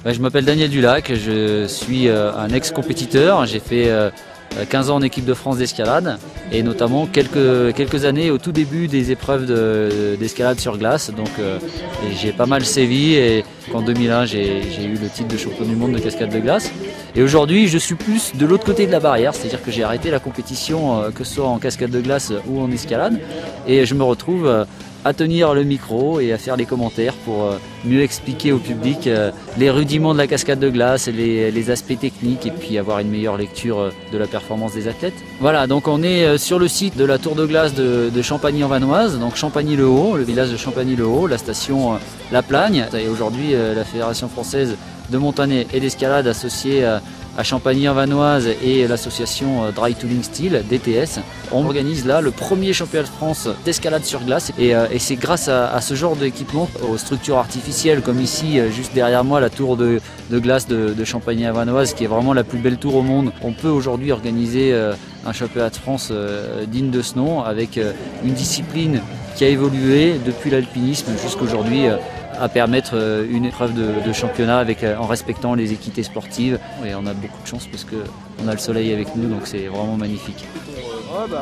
Je m'appelle Daniel Dulac, je suis un ex-compétiteur. J'ai fait 15 ans en équipe de France d'escalade et notamment quelques années au tout début des épreuves d'escalade sur glace. Donc j'ai pas mal sévi et en 2001 j'ai eu le titre de champion du monde de cascade de glace. Et aujourd'hui je suis plus de l'autre côté de la barrière, c'est-à-dire que j'ai arrêté la compétition que ce soit en cascade de glace ou en escalade et je me retrouve à tenir le micro et à faire les commentaires pour mieux expliquer au public les rudiments de la cascade de glace, les aspects techniques et puis avoir une meilleure lecture de la performance des athlètes. Voilà, donc on est sur le site de la tour de glace de Champagny-en-Vanoise, donc Champagny-le-Haut, le village de Champagny-le-Haut, la station La Plagne. Et aujourd'hui, la Fédération française de montagne et d'escalade associée à Champagny-en-Vanoise et l'association Dry Tooling Steel, DTS. On organise là le premier championnat de France d'escalade sur glace et c'est grâce à ce genre d'équipement, aux structures artificielles comme ici, juste derrière moi, la tour de glace de Champagny-en-Vanoise qui est vraiment la plus belle tour au monde. On peut aujourd'hui organiser un championnat de France digne de ce nom avec une discipline qui a évolué depuis l'alpinisme jusqu'aujourd'hui à permettre une épreuve de championnat en respectant les équités sportives. Et on a beaucoup de chance parce qu'on a le soleil avec nous, donc c'est vraiment magnifique.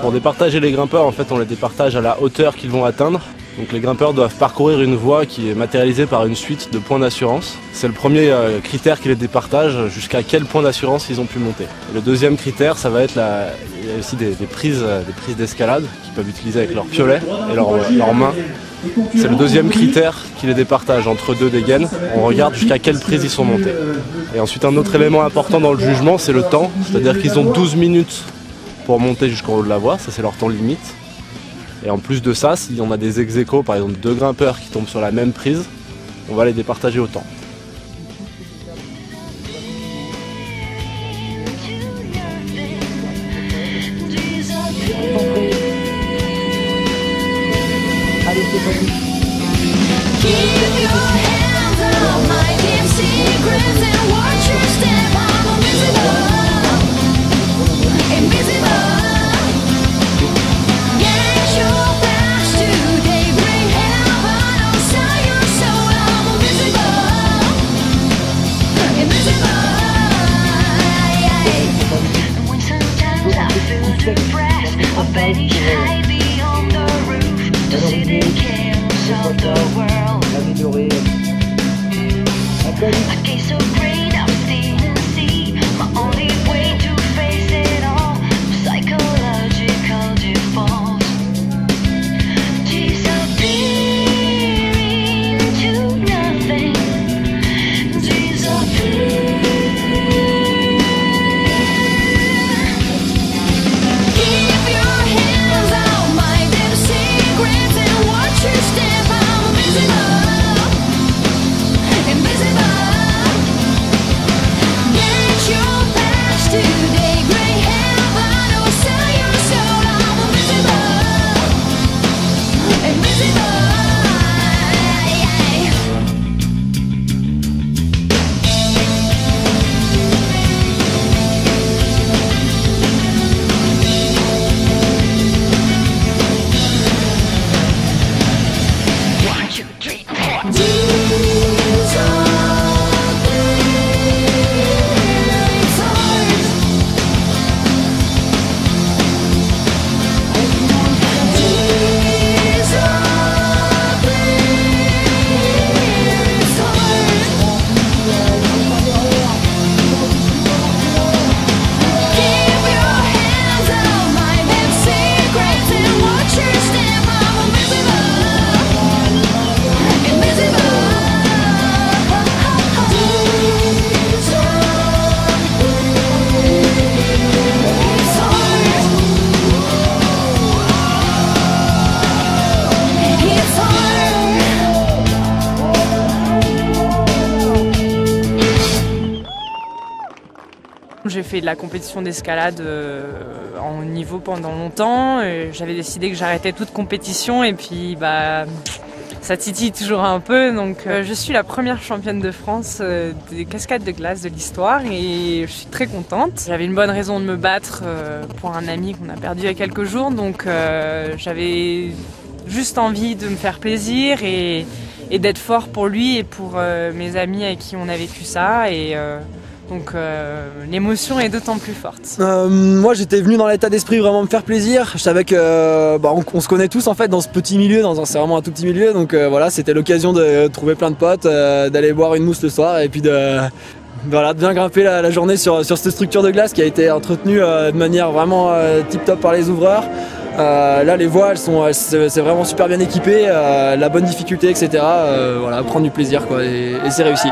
Pour départager les grimpeurs, en fait, on les départage à la hauteur qu'ils vont atteindre. Donc les grimpeurs doivent parcourir une voie qui est matérialisée par une suite de points d'assurance. C'est le premier critère qui les départage, jusqu'à quel point d'assurance ils ont pu monter. Et le deuxième critère, ça va être il y a aussi des prises d'escalade qu'ils peuvent utiliser avec leurs piolets et leurs mains. C'est le deuxième critère qui les départage entre deux dégaines. On regarde jusqu'à quelle prise ils sont montés. Et ensuite un autre élément important dans le jugement, c'est le temps. C'est-à-dire qu'ils ont 12 minutes pour monter jusqu'en haut de la voie, ça c'est leur temps limite. Et en plus de ça, s'il y en a des ex-aequo, par exemple deux grimpeurs qui tombent sur la même prise, on va les départager au temps. Allez, c'est parti. J'ai fait de la compétition d'escalade en haut niveau pendant longtemps. J'avais décidé que j'arrêtais toute compétition et puis ça titille toujours un peu. Donc je suis la première championne de France des cascades de glace de l'histoire et je suis très contente. J'avais une bonne raison de me battre pour un ami qu'on a perdu il y a quelques jours. Donc j'avais juste envie de me faire plaisir et d'être fort pour lui et pour mes amis avec qui on a vécu ça. Et donc l'émotion est d'autant plus forte. Moi j'étais venu dans l'état d'esprit vraiment me faire plaisir. Je savais que on se connaît tous en fait dans ce petit milieu, c'est vraiment un tout petit milieu, donc voilà, c'était l'occasion de trouver plein de potes, d'aller boire une mousse le soir et puis de bien grimper la journée sur cette structure de glace qui a été entretenue de manière vraiment tip top par les ouvreurs. Là les voies c'est vraiment super bien équipé, la bonne difficulté etc. Voilà, prendre du plaisir quoi, et c'est réussi.